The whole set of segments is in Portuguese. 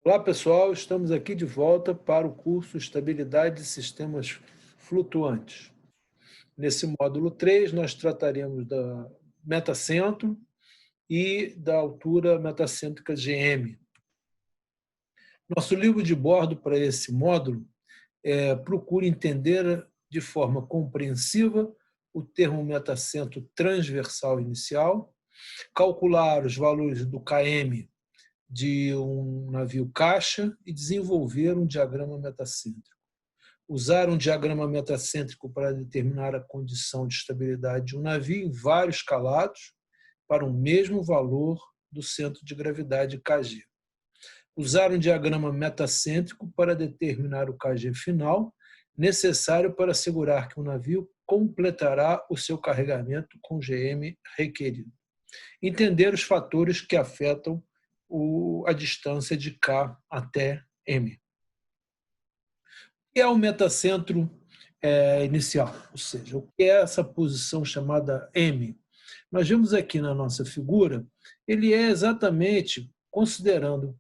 Olá, pessoal. Estamos aqui de volta para o curso Estabilidade de Sistemas Flutuantes. Nesse módulo 3, nós trataremos da metacentro e da altura metacêntrica GM. Nosso livro de bordo para esse módulo procura entender de forma compreensiva o termo metacentro transversal inicial, calcular os valores do KM de um navio caixa e desenvolver um diagrama metacêntrico. Usar um diagrama metacêntrico para determinar a condição de estabilidade de um navio em vários calados para o mesmo valor do centro de gravidade Kg. Usar um diagrama metacêntrico para determinar o Kg final necessário para assegurar que o navio completará o seu carregamento com GM requerido. Entender os fatores que afetam a distância de K até M. O que é o metacentro inicial? Ou seja, o que é essa posição chamada M? Nós vemos aqui na nossa figura, ele é exatamente, considerando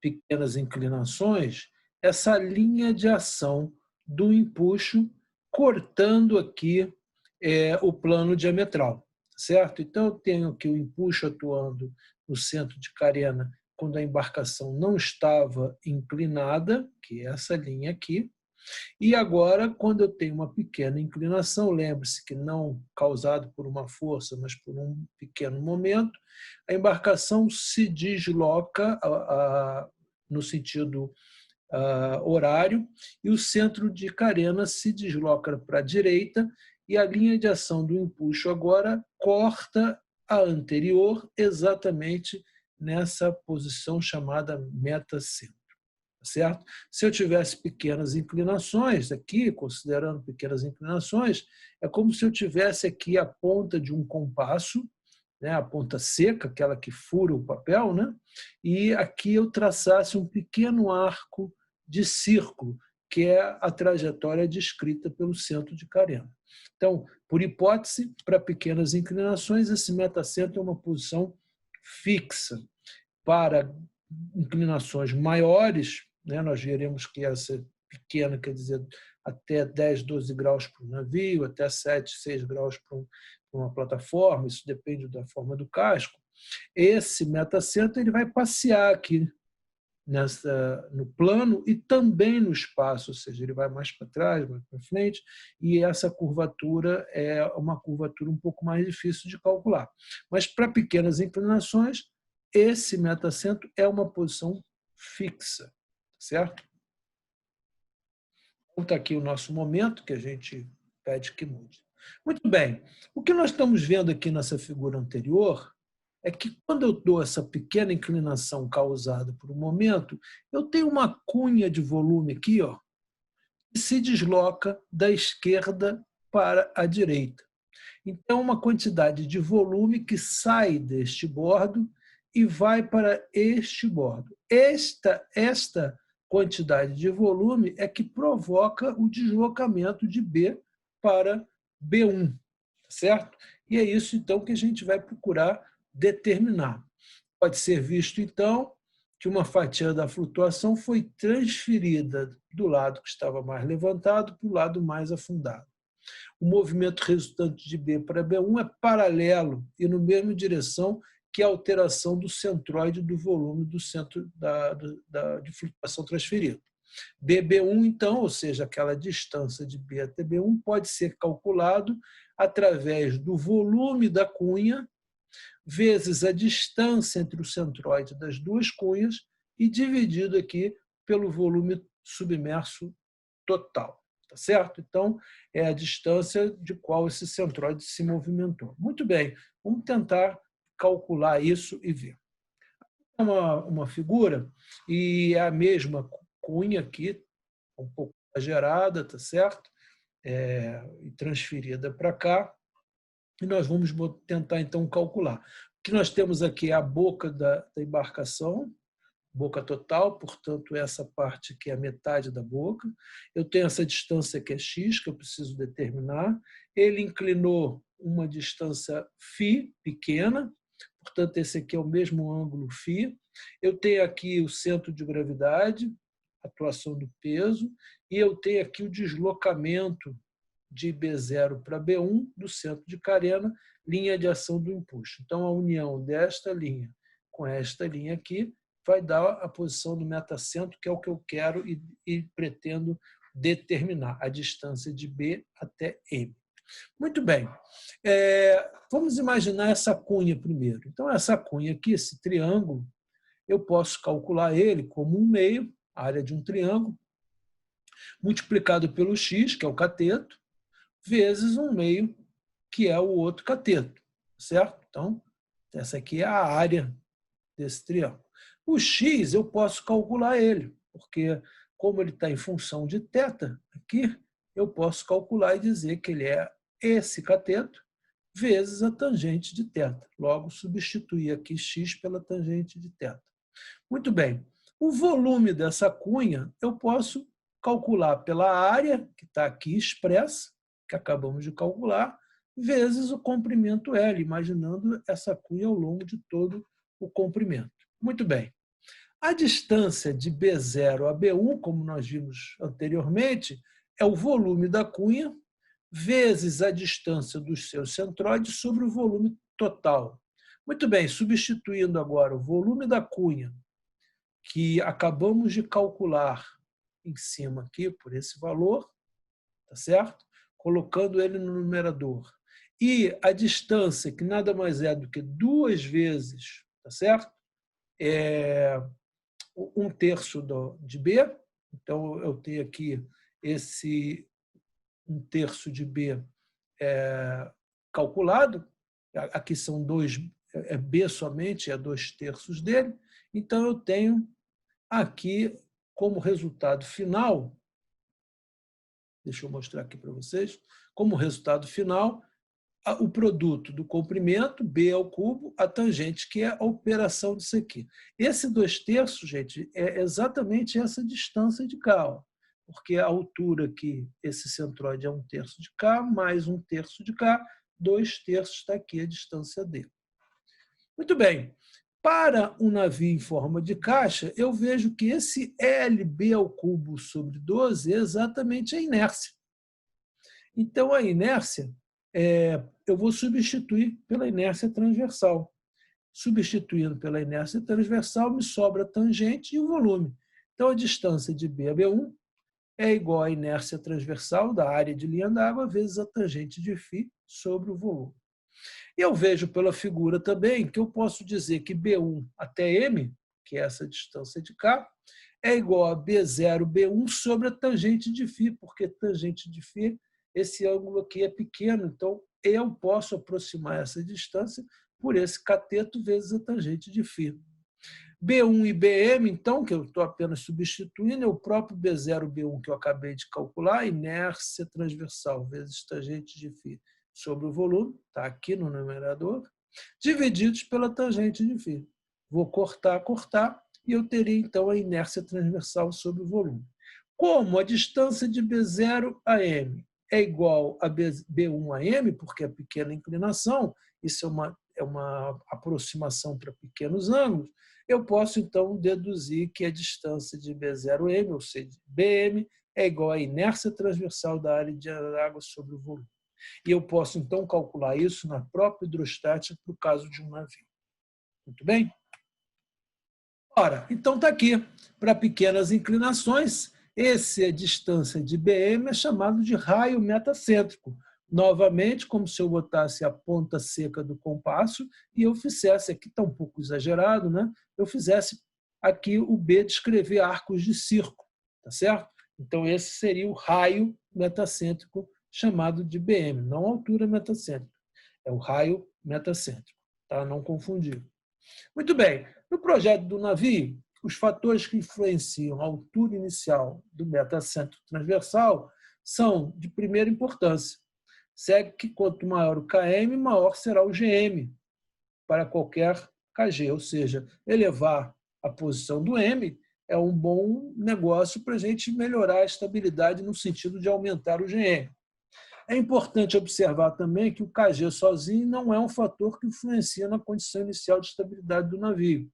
pequenas inclinações, essa linha de ação do empuxo cortando aqui o plano diametral, certo? Então, eu tenho aqui o empuxo atuando no centro de carena quando a embarcação não estava inclinada, que é essa linha aqui, e agora, quando eu tenho uma pequena inclinação, lembre-se que não causado por uma força, mas por um pequeno momento, a embarcação se desloca no sentido horário e o centro de carena se desloca para a direita e a linha de ação do empuxo agora corta a anterior exatamente nessa posição chamada metacentro. Certo? Se eu tivesse pequenas inclinações aqui, considerando pequenas inclinações, é como se eu tivesse aqui a ponta de um compasso, né, a ponta seca, aquela que fura o papel, né, e aqui eu traçasse um pequeno arco de círculo, que é a trajetória descrita pelo centro de carena. Então, por hipótese, para pequenas inclinações, esse metacentro é uma posição fixa. Para inclinações maiores, né, nós veremos que essa pequena quer dizer até 10, 12 graus para um navio, até 7, 6 graus para uma plataforma, isso depende da forma do casco. Esse metacentro ele vai passear aqui no plano e também no espaço, ou seja, ele vai mais para trás, mais para frente, e essa curvatura é uma curvatura um pouco mais difícil de calcular. Mas para pequenas inclinações, esse metacentro é uma posição fixa, certo? Então, está aqui o nosso momento, que a gente pede que mude. Muito bem, o que nós estamos vendo aqui nessa figura anterior é que quando eu dou essa pequena inclinação causada por um momento, eu tenho uma cunha de volume aqui, ó, que se desloca da esquerda para a direita. Então, uma quantidade de volume que sai deste bordo e vai para este bordo. Esta quantidade de volume é que provoca o deslocamento de B para B1, certo? E é isso, então, que a gente vai procurar determinar. Pode ser visto, então, que uma fatia da flutuação foi transferida do lado que estava mais levantado para o lado mais afundado. O movimento resultante de B para B1 é paralelo e no mesma direção que a alteração do centroide do volume do centro de flutuação transferido. BB1, então, ou seja, aquela distância de B até B1, pode ser calculado através do volume da cunha vezes a distância entre o centroide das duas cunhas e dividido aqui pelo volume submerso total. Tá certo? Então, é a distância de qual esse centroide se movimentou. Muito bem, vamos tentar calcular isso e ver. É uma figura e é a mesma cunha aqui, um pouco exagerada, tá certo? E transferida para cá. E nós vamos tentar, então, calcular. O que nós temos aqui é a boca da embarcação, boca total, portanto, essa parte aqui é a metade da boca. Eu tenho essa distância que é x, que eu preciso determinar. Ele inclinou uma distância φ pequena, portanto, esse aqui é o mesmo ângulo φ, Eu tenho aqui o centro de gravidade, atuação do peso, e eu tenho aqui o deslocamento de B0 para B1 do centro de carena, linha de ação do empuxo. Então, a união desta linha com esta linha aqui vai dar a posição do metacentro, que é o que eu quero e pretendo determinar, a distância de B até M. Muito bem. Vamos imaginar essa cunha primeiro. Então, essa cunha aqui, esse triângulo, eu posso calcular ele como 1/2, a área de um triângulo, multiplicado pelo x, que é o cateto, vezes 1/2, que é o outro cateto, certo? Então, essa aqui é a área desse triângulo. O x, eu posso calcular ele, porque como ele está em função de θ, aqui, eu posso calcular e dizer que ele é esse cateto vezes a tangente de θ. Logo, substituir aqui x pela tangente de θ. Muito bem. O volume dessa cunha eu posso calcular pela área, que está aqui expressa, que acabamos de calcular, vezes o comprimento L, imaginando essa cunha ao longo de todo o comprimento. Muito bem. A distância de B0 a B1, como nós vimos anteriormente, é o volume da cunha vezes a distância dos seus centroides sobre o volume total. Muito bem, substituindo agora o volume da cunha, que acabamos de calcular em cima aqui por esse valor, tá certo? Colocando ele no numerador. E a distância, que nada mais é do que 2 vezes, tá certo? 1/3 de B. Então, eu tenho aqui esse 1/3 de B calculado. Aqui são 2, é B somente, é 2/3 dele. Então, eu tenho aqui como resultado final, deixa eu mostrar aqui para vocês, como resultado final, o produto do comprimento, B ao cubo, a tangente, que é a operação disso aqui. Esse 2/3, gente, é exatamente essa distância de K, ó, porque a altura aqui, esse centroide é 1/3 de K, mais 1/3 de K, 2/3 está aqui a distância D. Muito bem. Para um navio em forma de caixa, eu vejo que esse LB ao cubo sobre 12 é exatamente a inércia. Então, a inércia, eu vou substituir pela inércia transversal. Substituindo pela inércia transversal, me sobra a tangente e o volume. Então, a distância de B a B1 é igual à inércia transversal da área de linha d'água vezes a tangente de φ sobre o volume. E eu vejo pela figura também que eu posso dizer que B1 até M, que é essa distância de K, é igual a B0, B1 sobre a tangente de φ, porque tangente de φ, esse ângulo aqui é pequeno, então eu posso aproximar essa distância por esse cateto vezes a tangente de φ. B1 e BM, então, que eu estou apenas substituindo, é o próprio B0, B1 que eu acabei de calcular, inércia transversal vezes tangente de φ sobre o volume, está aqui no numerador, divididos pela tangente de φ. Vou cortar, e eu teria, então, a inércia transversal sobre o volume. Como a distância de B0 a M é igual a B1 a M, porque é pequena inclinação, isso é uma aproximação para pequenos ângulos, eu posso, então, deduzir que a distância de B0 a M, ou seja, BM, é igual à inércia transversal da área de água sobre o volume. E eu posso, então, calcular isso na própria hidrostática para o caso de um navio. Muito bem? Ora, então está aqui. Para pequenas inclinações, essa distância de BM é chamado de raio metacêntrico. Novamente, como se eu botasse a ponta seca do compasso e eu fizesse, aqui está um pouco exagerado, né? Eu fizesse aqui o B descrever arcos de circo, tá certo? Então, esse seria o raio metacêntrico chamado de BM, não altura metacêntrica, é o raio metacêntrico, tá? Não confundir. Muito bem, no projeto do navio, os fatores que influenciam a altura inicial do metacêntrico transversal são de primeira importância. Segue que quanto maior o KM, maior será o GM para qualquer KG, ou seja, elevar a posição do M é um bom negócio para a gente melhorar a estabilidade no sentido de aumentar o GM. É importante observar também que o KG sozinho não é um fator que influencia na condição inicial de estabilidade do navio.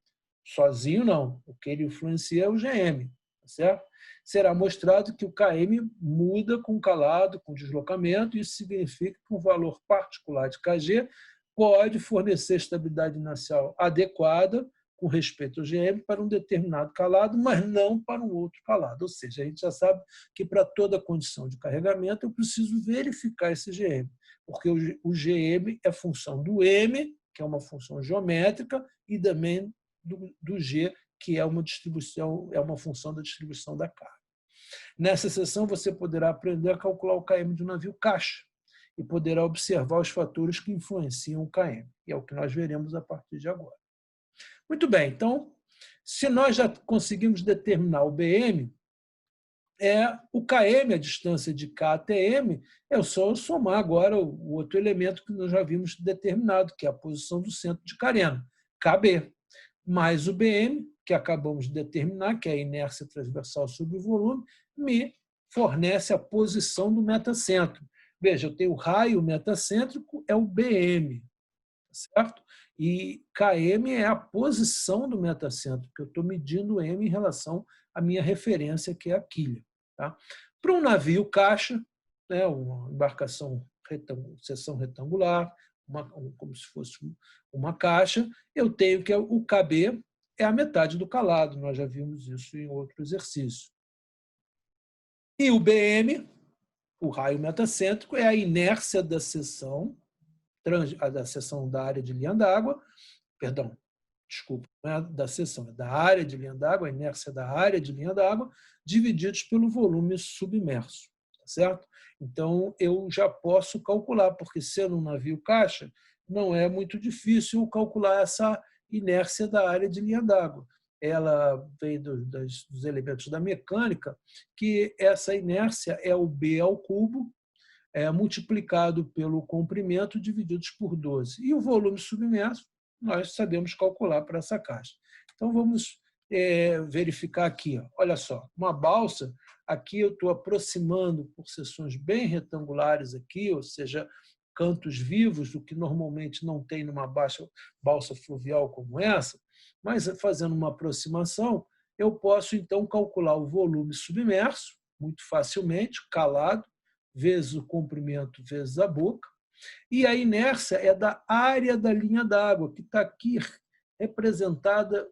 Sozinho, não. O que ele influencia é o GM. Tá certo? Será mostrado que o KM muda com calado, com deslocamento, e isso significa que um valor particular de Kg pode fornecer estabilidade inercial adequada com respeito ao GM para um determinado calado, mas não para um outro calado. Ou seja, a gente já sabe que para toda condição de carregamento eu preciso verificar esse GM, porque o GM é função do M, que é uma função geométrica, e também do G, que é uma distribuição, é uma função da distribuição da carga. Nessa sessão, você poderá aprender a calcular o KM de um navio caixa e poderá observar os fatores que influenciam o KM, e é o que nós veremos a partir de agora. Muito bem, então, se nós já conseguimos determinar o BM, o KM, a distância de K até M, é só somar agora o outro elemento que nós já vimos determinado, que é a posição do centro de carena, KB, mais o BM, que acabamos de determinar, que é a inércia transversal sobre o volume, me fornece a posição do metacentro. Veja, eu tenho o raio metacêntrico, é o BM, certo? E KM é a posição do metacentro, que eu estou medindo M em relação à minha referência, que é a quilha. Tá? Para um navio caixa, né, uma embarcação seção retangular, como se fosse uma caixa, eu tenho que o KB é a metade do calado, nós já vimos isso em outro exercício. E o BM, o raio metacêntrico, é a inércia da seção da área de linha d'água, perdão, desculpa, não é da seção, é da área de linha d'água, a inércia da área de linha d'água, divididos pelo volume submerso, tá certo? Então, eu já posso calcular, porque sendo um navio caixa, não é muito difícil calcular essa inércia da área de linha d'água. Ela vem dos elementos da mecânica, que essa inércia é o B ao cubo, multiplicado pelo comprimento, divididos por 12. E o volume submerso, nós sabemos calcular para essa caixa. Então, vamos verificar aqui. Olha só, uma balsa, aqui eu estou aproximando por seções bem retangulares aqui, ou seja, cantos vivos, o que normalmente não tem numa balsa fluvial como essa, mas fazendo uma aproximação, eu posso, então, calcular o volume submerso, muito facilmente, calado, vezes o comprimento, vezes a boca, e a inércia é da área da linha d'água, que está aqui representada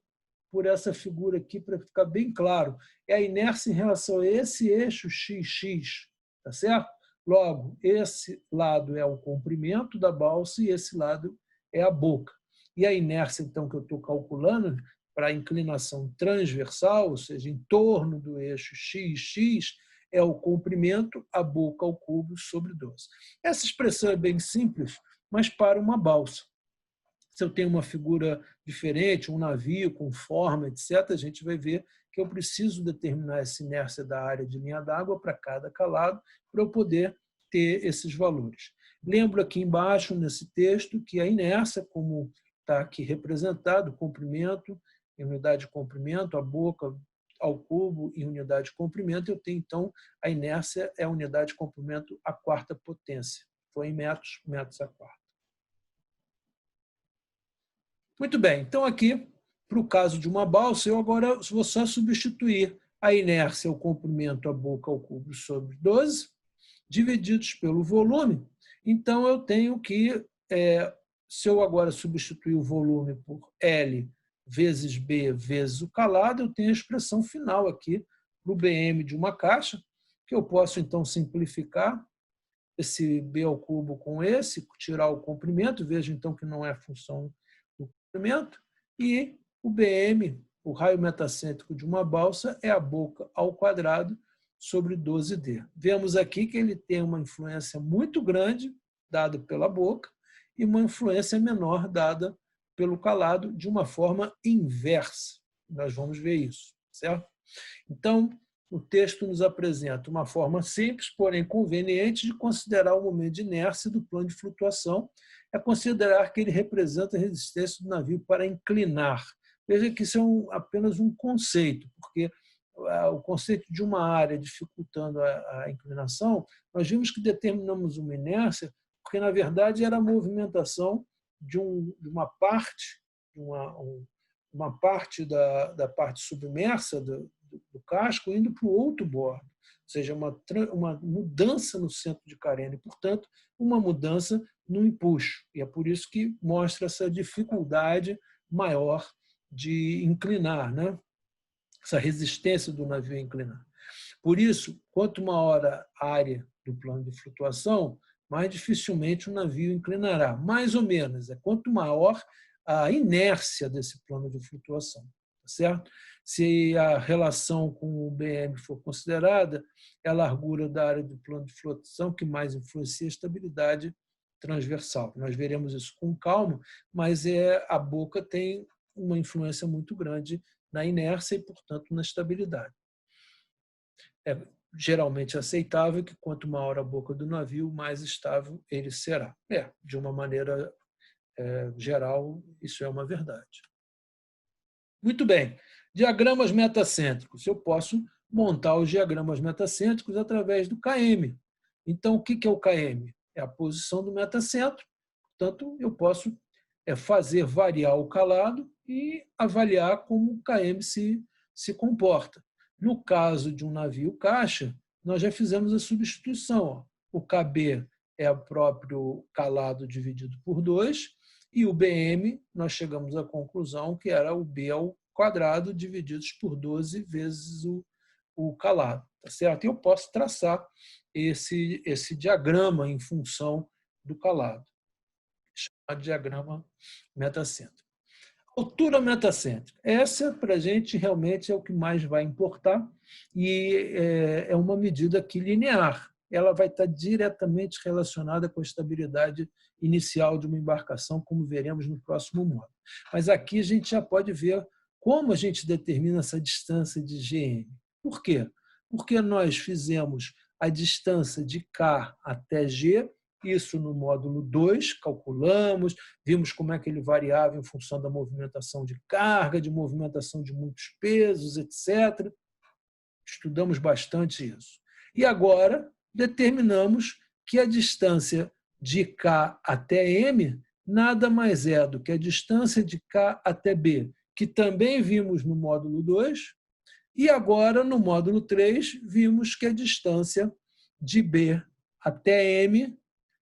por essa figura aqui, para ficar bem claro. É a inércia em relação a esse eixo XX, tá certo? Logo, esse lado é o comprimento da balsa e esse lado é a boca. E a inércia, então, que eu estou calculando para a inclinação transversal, ou seja, em torno do eixo XX, é o comprimento, a boca ao cubo sobre 12. Essa expressão é bem simples, mas para uma balsa. Se eu tenho uma figura diferente, um navio com forma, etc., a gente vai ver que eu preciso determinar essa inércia da área de linha d'água para cada calado para eu poder ter esses valores. Lembro aqui embaixo, nesse texto, que a inércia, como está aqui representado, o comprimento, em unidade de comprimento, a boca ao cubo em unidade de comprimento, eu tenho, então, a inércia é a unidade de comprimento à quarta potência. Foi em metros, metros à quarta. Muito bem, então aqui, para o caso de uma balsa, eu agora vou só substituir a inércia, o comprimento, a boca ao cubo sobre 12, divididos pelo volume. Então, eu tenho que, se eu agora substituir o volume por L vezes B vezes o calado, eu tenho a expressão final aqui para o BM de uma caixa, que eu posso, então, simplificar esse B ao cubo com esse, tirar o comprimento, vejo, então, que não é função do comprimento, e o BM, o raio metacêntrico de uma balsa, é a boca ao quadrado sobre 12D. Vemos aqui que ele tem uma influência muito grande, dada pela boca, e uma influência menor, dada pelo calado, de uma forma inversa. Nós vamos ver isso, certo? Então, o texto nos apresenta uma forma simples, porém conveniente, de considerar o momento de inércia do plano de flutuação, é considerar que ele representa a resistência do navio para inclinar. Veja que isso é apenas um conceito, porque o conceito de uma área dificultando a inclinação, nós vimos que determinamos uma inércia, porque, na verdade, era a movimentação de uma parte, um uma parte da parte submersa do casco indo para o outro bordo, ou seja, uma mudança no centro de carena e, portanto, uma mudança no empuxo. E é por isso que mostra essa dificuldade maior de inclinar, né? Essa resistência do navio a inclinar. Por isso, quanto maior a área do plano de flutuação, mais dificilmente o navio inclinará. Mais ou menos, quanto maior a inércia desse plano de flutuação. Tá certo? Se a relação com o BM for considerada, é a largura da área do plano de flutuação que mais influencia a estabilidade transversal. Nós veremos isso com calma, mas a boca tem uma influência muito grande na inércia e, portanto, na estabilidade. É geralmente aceitável que quanto maior a boca do navio, mais estável ele será. De uma maneira geral, isso é uma verdade. Muito bem. Diagramas metacêntricos. Eu posso montar os diagramas metacêntricos através do KM. Então, o que é o KM? É a posição do metacentro. Portanto, eu posso fazer variar o calado e avaliar como o KM se comporta. No caso de um navio caixa, nós já fizemos a substituição. O KB é o próprio calado dividido por 2, e o BM, nós chegamos à conclusão que era o B ao quadrado divididos por 12 vezes o calado. Tá certo? E eu posso traçar esse diagrama em função do calado, chamado diagrama metacêntrico. Altura metacêntrica. Essa, para a gente, realmente é o que mais vai importar e é uma medida aqui linear. Ela vai estar diretamente relacionada com a estabilidade inicial de uma embarcação, como veremos no próximo módulo. Mas aqui a gente já pode ver como a gente determina essa distância de GM. Por quê? Porque nós fizemos a distância de K até G, isso no módulo 2, calculamos, vimos como é que ele variava em função da movimentação de carga, de movimentação de muitos pesos, etc. Estudamos bastante isso. E agora determinamos que a distância de K até M nada mais é do que a distância de K até B, que também vimos no módulo 2, e agora, no módulo 3, vimos que a distância de B até M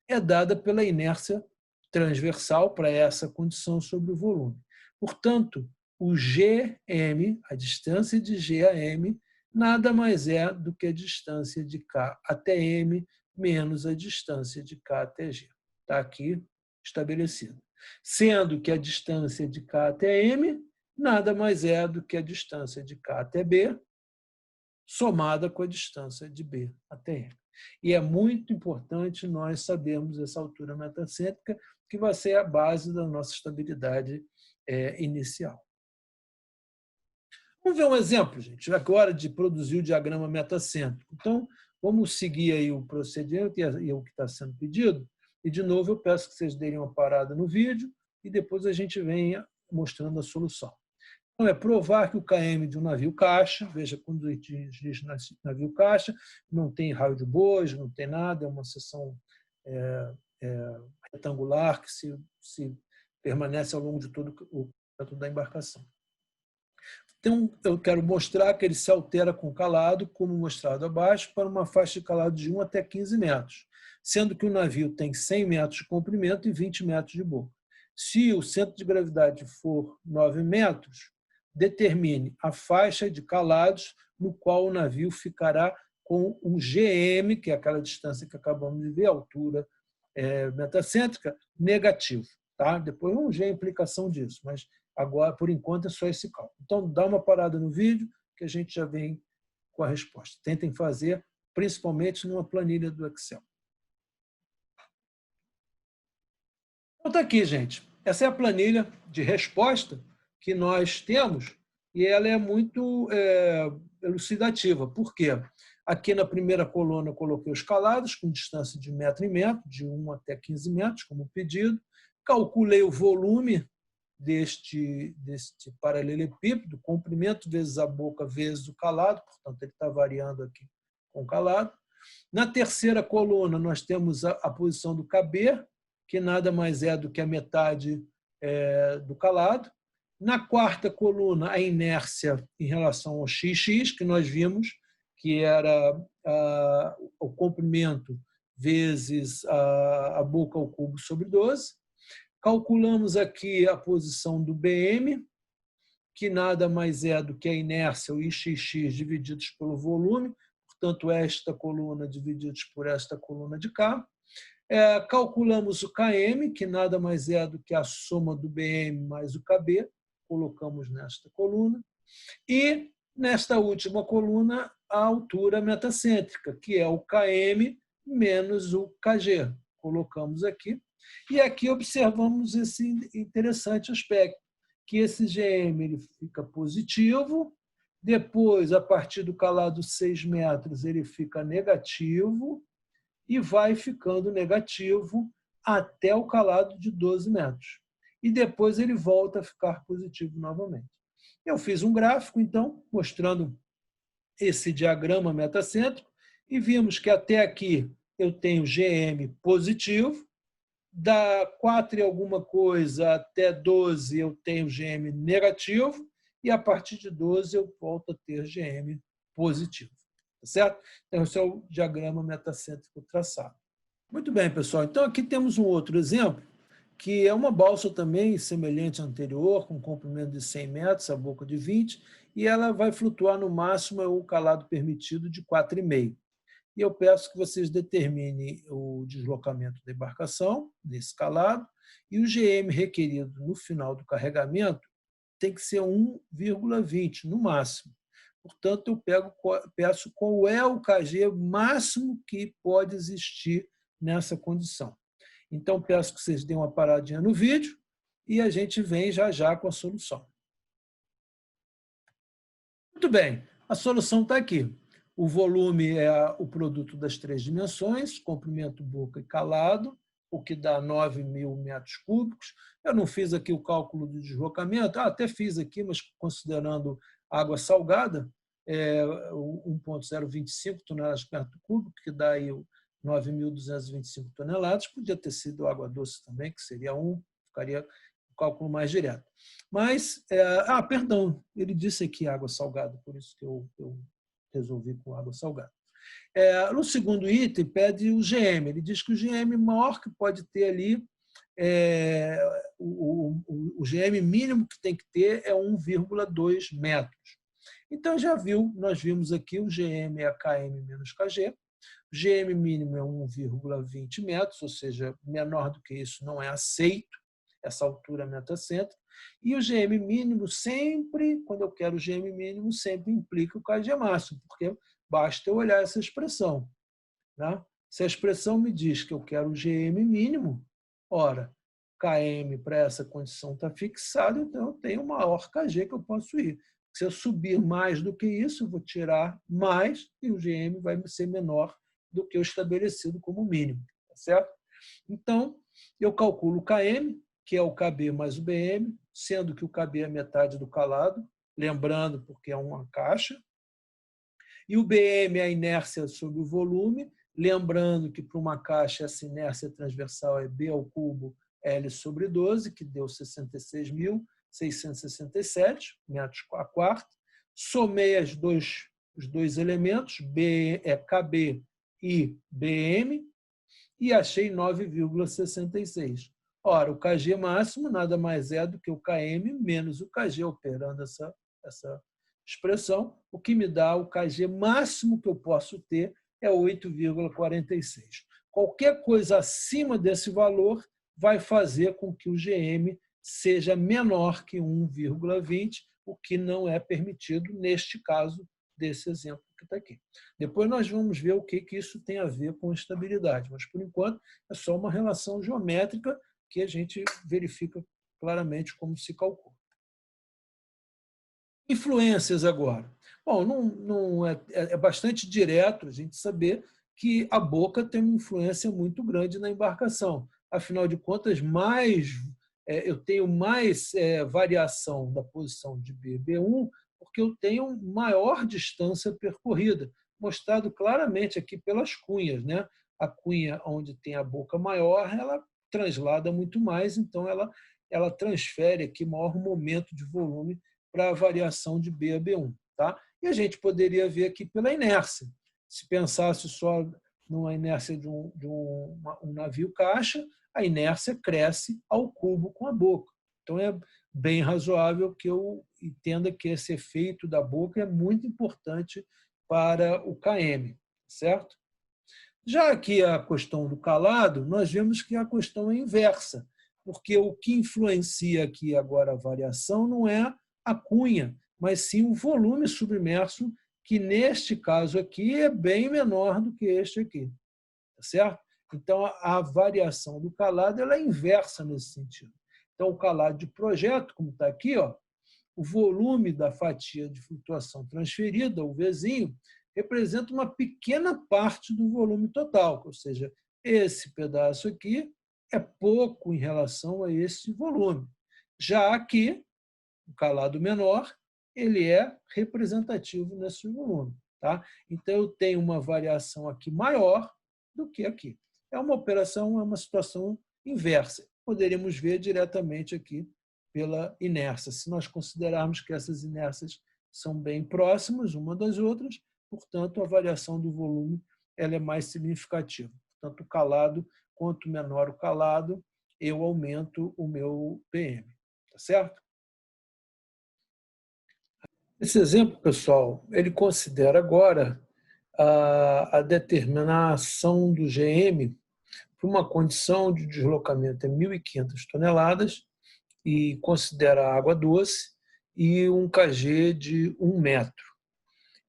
é dada pela inércia transversal para essa condição sobre o volume. Portanto, o GM, a distância de G a M, nada mais é do que a distância de K até M menos a distância de K até G. Está aqui estabelecido. Sendo que a distância de K até M nada mais é do que a distância de K até B somada com a distância de B até M. E é muito importante nós sabermos essa altura metacêntrica, que vai ser a base da nossa estabilidade inicial. Vamos ver um exemplo, gente, agora de produzir o diagrama metacêntrico. Então, vamos seguir aí o procedimento e o que está sendo pedido. E, de novo, eu peço que vocês deem uma parada no vídeo e depois a gente venha mostrando a solução. Então, é provar que o KM de um navio caixa, veja, quando a gente diz navio caixa, não tem raio de bojo, não tem nada, é uma seção retangular que se permanece ao longo de todo o canto da embarcação. Então, eu quero mostrar que ele se altera com calado, como mostrado abaixo, para uma faixa de calado de 1 até 15 metros, sendo que o navio tem 100 metros de comprimento e 20 metros de boca. Se o centro de gravidade for 9 metros, determine a faixa de calados no qual o navio ficará com um GM, que é aquela distância que acabamos de ver, a altura metacêntrica, negativo. Tá? Depois vamos ver a implicação disso, mas agora, por enquanto, é só esse cálculo. Então, dá uma parada no vídeo que a gente já vem com a resposta. Tentem fazer, principalmente numa planilha do Excel. Então, está aqui, gente. Essa é a planilha de resposta que nós temos e ela é muito elucidativa. Por quê? Aqui na primeira coluna eu coloquei os calados com distância de metro em metro, de 1 até 15 metros, como pedido. Calculei o volume deste paralelepípedo, comprimento vezes a boca vezes o calado, portanto, ele está variando aqui com o calado. Na terceira coluna, nós temos a posição do KB, que nada mais é do que a metade do calado. Na quarta coluna, a inércia em relação ao XX, que nós vimos, que era o comprimento vezes a boca ao cubo sobre 12. Calculamos aqui a posição do BM, que nada mais é do que a inércia, o IXX, divididos pelo volume, portanto, esta coluna divididos por esta coluna de cá. Calculamos o KM, que nada mais é do que a soma do BM mais o KB, colocamos nesta coluna. E, nesta última coluna, a altura metacêntrica, que é o KM menos o KG. Colocamos aqui. E aqui observamos esse interessante aspecto, que esse GM ele fica positivo, depois, a partir do calado 6 metros, ele fica negativo e vai ficando negativo até o calado de 12 metros. E depois ele volta a ficar positivo novamente. Eu fiz um gráfico, então, mostrando esse diagrama metacêntrico e vimos que até aqui eu tenho GM positivo, da 4 e alguma coisa até 12 eu tenho GM negativo e a partir de 12 eu volto a ter GM positivo. Tá certo? Então, esse é o diagrama metacêntrico traçado. Muito bem, pessoal. Então, aqui temos um outro exemplo, que é uma balsa também semelhante à anterior, com comprimento de 100 metros, a boca de 20, e ela vai flutuar no máximo o calado permitido de 4,5. E eu peço que vocês determinem o deslocamento da embarcação, nesse calado, e o GM requerido no final do carregamento tem que ser 1,20, no máximo. Portanto, eu peço qual é o KG máximo que pode existir nessa condição. Então, peço que vocês deem uma paradinha no vídeo e a gente vem já com a solução. Muito bem, a solução está aqui. O volume é o produto das 3 dimensões, comprimento, boca e calado, o que dá 9.000 metros cúbicos. Eu não fiz aqui o cálculo do deslocamento, até fiz aqui, mas considerando água salgada, 1,025 toneladas por metro cúbico, que dá aí 9.225 toneladas. Podia ter sido água doce também, que seria 1, ficaria o cálculo mais direto. Mas, perdão, ele disse aqui água salgada, por isso que eu resolvi com água salgada. No segundo item, pede o GM. Ele diz que o GM maior que pode ter ali, o GM mínimo que tem que ter é 1,2 metros. Então, nós vimos aqui o GM é KM menos KG. O GM mínimo é 1,20 metros, ou seja, menor do que isso não é aceito, essa altura metacêntrica. E o GM mínimo sempre, quando eu quero o GM mínimo, sempre implica o KG máximo, porque basta eu olhar essa expressão. Né? Se a expressão me diz que eu quero o GM mínimo, ora, KM para essa condição está fixado, então eu tenho o maior KG que eu posso ir. Se eu subir mais do que isso, eu vou tirar mais e o GM vai ser menor do que o estabelecido como mínimo. Tá certo? Então, eu calculo o KM, que é o KB mais o BM, sendo que o KB é metade do calado, lembrando porque é uma caixa, e o BM é a inércia sobre o volume, lembrando que para uma caixa essa inércia transversal é B ao cubo L sobre 12, que deu 66.667 metros a quarto. Somei os dois elementos, KB e BM, e achei 9,66. Ora, o KG máximo nada mais é do que o KM menos o KG, operando essa expressão, o que me dá o KG máximo que eu posso ter é 8,46. Qualquer coisa acima desse valor vai fazer com que o GM seja menor que 1,20, o que não é permitido neste caso desse exemplo que está aqui. Depois nós vamos ver o que isso tem a ver com estabilidade, mas, por enquanto, é só uma relação geométrica que a gente verifica claramente como se calcula. Influências agora. Bom, não é bastante direto a gente saber que a boca tem uma influência muito grande na embarcação. Afinal de contas, eu tenho mais variação da posição de B1 porque eu tenho maior distância percorrida, mostrado claramente aqui pelas cunhas. Né? A cunha onde tem a boca maior, ela translada muito mais, então ela ela transfere aqui maior momento de volume para a variação de B a B1. Tá? E a gente poderia ver aqui pela inércia. Se pensasse só numa inércia de um navio caixa, a inércia cresce ao cubo com a boca. Então, é bem razoável que eu entenda que esse efeito da boca é muito importante para o KM, certo? Já aqui a questão do calado, nós vemos que a questão é inversa, porque o que influencia aqui agora a variação não é a cunha, mas sim o volume submerso, que neste caso aqui é bem menor do que este aqui, tá certo? Então, a variação do calado ela é inversa nesse sentido. Então, o calado de projeto, como está aqui, ó, o volume da fatia de flutuação transferida, o Vzinho, representa uma pequena parte do volume total, ou seja, esse pedaço aqui é pouco em relação a esse volume. Já aqui, o calado menor, ele é representativo nesse volume. Tá? Então, eu tenho uma variação aqui maior do que aqui. É uma operação, é uma situação inversa. Poderíamos ver diretamente aqui pela inércia. Se nós considerarmos que essas inércias são bem próximas uma das outras, portanto, a variação do volume ela é mais significativa. Tanto o calado, quanto menor o calado, eu aumento o meu PM. Tá certo? Esse exemplo, pessoal, ele considera agora a determinação do GM para uma condição de deslocamento de 1.500 toneladas e considera água doce e um KG de 1 metro.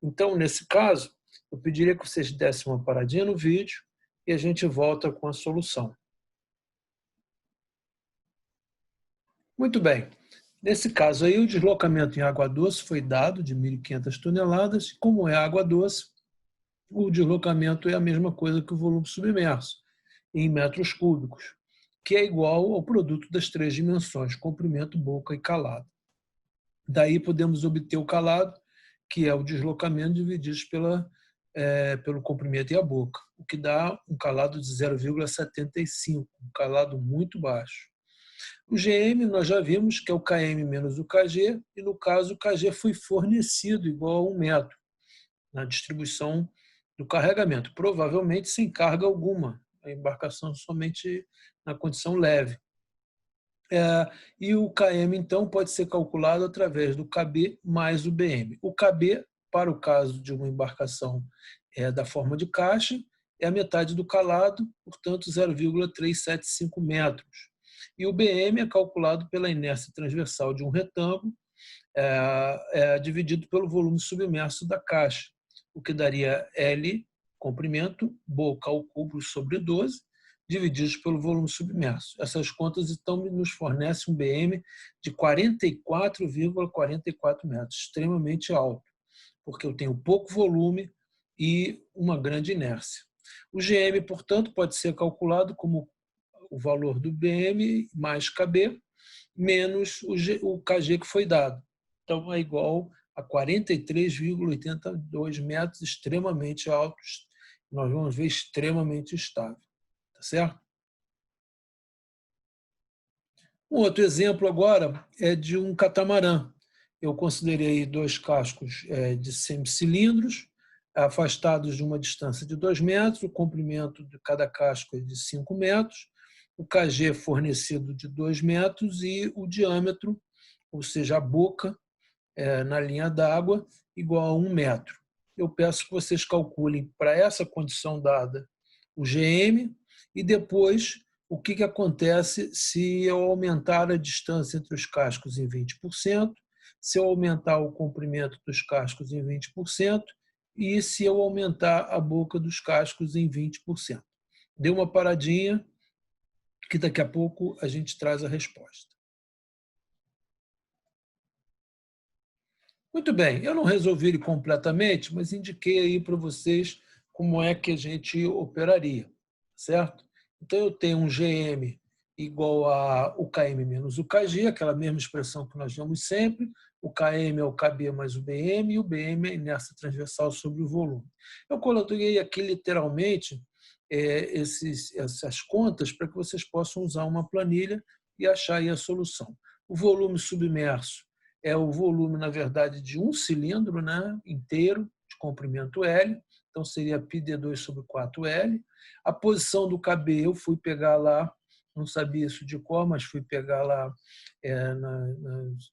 Então, nesse caso, eu pediria que vocês dessem uma paradinha no vídeo e a gente volta com a solução. Muito bem. Nesse caso aí, o deslocamento em água doce foi dado de 1.500 toneladas. Como é água doce, o deslocamento é a mesma coisa que o volume submerso, em metros cúbicos, que é igual ao produto das três dimensões, comprimento, boca e calado. Daí podemos obter o calado, que é o deslocamento dividido pelo comprimento e a boca, o que dá um calado de 0,75, um calado muito baixo. O GM nós já vimos que é o KM menos o KG, e no caso o KG foi fornecido igual a 1 metro na distribuição do carregamento, provavelmente sem carga alguma, a embarcação somente na condição leve. E o KM, então, pode ser calculado através do KB mais o BM. O KB, para o caso de uma embarcação da forma de caixa, é a metade do calado, portanto, 0,375 metros. E o BM é calculado pela inércia transversal de um retângulo, dividido pelo volume submerso da caixa, o que daria L, comprimento, boca ao cubo sobre 12, divididos pelo volume submerso. Essas contas então nos fornecem um BM de 44,44 metros, extremamente alto, porque eu tenho pouco volume e uma grande inércia. O GM, portanto, pode ser calculado como o valor do BM mais KB, menos o KG que foi dado. Então, é igual a 43,82 metros, extremamente altos. Nós vamos ver extremamente estável. Tá certo? Um outro exemplo agora é de um catamarã. Eu considerei 2 cascos de semicilindros, afastados de uma distância de 2 metros, o comprimento de cada casco é de 5 metros, o KG fornecido de 2 metros e o diâmetro, ou seja, a boca na linha d'água, igual a 1 metro. Eu peço que vocês calculem para essa condição dada o GM e depois o que acontece se eu aumentar a distância entre os cascos em 20%, se eu aumentar o comprimento dos cascos em 20% e se eu aumentar a boca dos cascos em 20%. Dê uma paradinha que daqui a pouco a gente traz a resposta. Muito bem, eu não resolvi ele completamente, mas indiquei aí para vocês como é que a gente operaria, certo? Então, eu tenho um GM igual a o KM menos o KG, aquela mesma expressão que nós vemos sempre. O KM é o KB mais o BM e o BM é a inércia transversal sobre o volume. Eu coloquei aqui literalmente essas contas para que vocês possam usar uma planilha e achar aí a solução. O volume submerso é o volume, na verdade, de um cilindro, né, inteiro, de comprimento L, então seria πd2 sobre 4L. A posição do KB eu fui pegar lá, não sabia isso de cor, mas fui pegar lá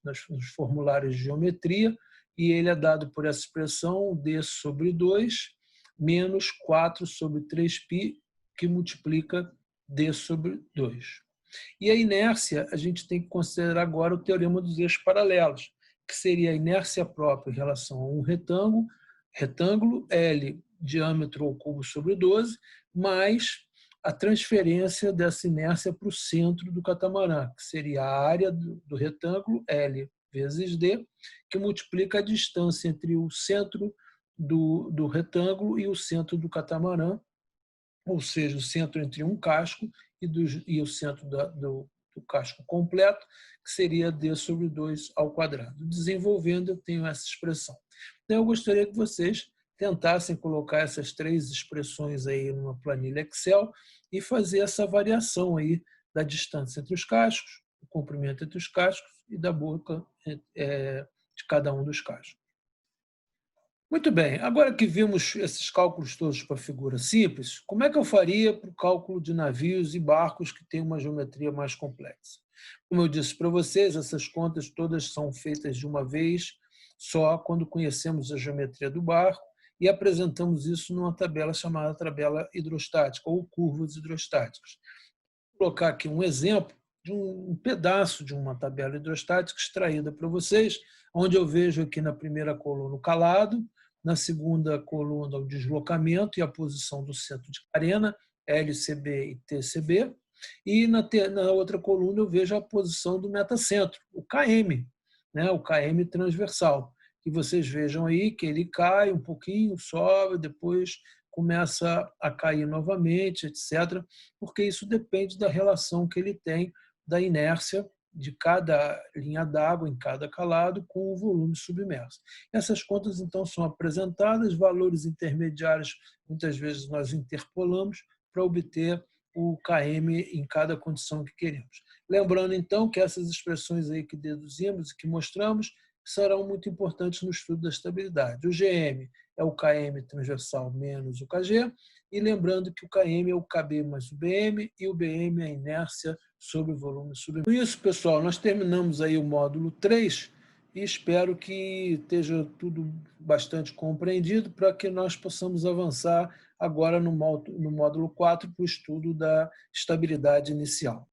nos formulários de geometria, e ele é dado por essa expressão d sobre 2 menos 4 sobre 3π, que multiplica d sobre 2. E a inércia, a gente tem que considerar agora o teorema dos eixos paralelos, que seria a inércia própria em relação a um retângulo L, diâmetro ao cubo sobre 12, mais a transferência dessa inércia para o centro do catamarã, que seria a área do retângulo L vezes D, que multiplica a distância entre o centro do retângulo e o centro do catamarã, ou seja, o centro entre um casco e o centro do casco completo, que seria d sobre 2 ao quadrado. Desenvolvendo, eu tenho essa expressão. Então, eu gostaria que vocês tentassem colocar essas três expressões aí numa planilha Excel e fazer essa variação aí da distância entre os cascos, o comprimento entre os cascos e da boca de cada um dos cascos. Muito bem, agora que vimos esses cálculos todos para figura simples, como é que eu faria para o cálculo de navios e barcos que têm uma geometria mais complexa? Como eu disse para vocês, essas contas todas são feitas de uma vez só quando conhecemos a geometria do barco e apresentamos isso numa tabela chamada tabela hidrostática ou curvas hidrostáticas. Vou colocar aqui um exemplo de um pedaço de uma tabela hidrostática extraída para vocês, onde eu vejo aqui na primeira coluna o calado, na segunda coluna o deslocamento e a posição do centro de carena, LCB e TCB, e na outra coluna eu vejo a posição do metacentro, o KM, né, o KM transversal. E vocês vejam aí que ele cai um pouquinho, sobe, depois começa a cair novamente, etc., porque isso depende da relação que ele tem da inércia de cada linha d'água em cada calado com o volume submerso. Essas contas, então, são apresentadas, valores intermediários, muitas vezes nós interpolamos para obter o KM em cada condição que queremos. Lembrando, então, que essas expressões aí que deduzimos e que mostramos serão muito importantes no estudo da estabilidade. O GM é o KM transversal menos o KG, e lembrando que o KM é o KB mais o BM, e o BM é a inércia sobre o volume submerso. Com isso, pessoal, nós terminamos aí o módulo 3 e espero que esteja tudo bastante compreendido para que nós possamos avançar agora no módulo 4 para o estudo da estabilidade inicial.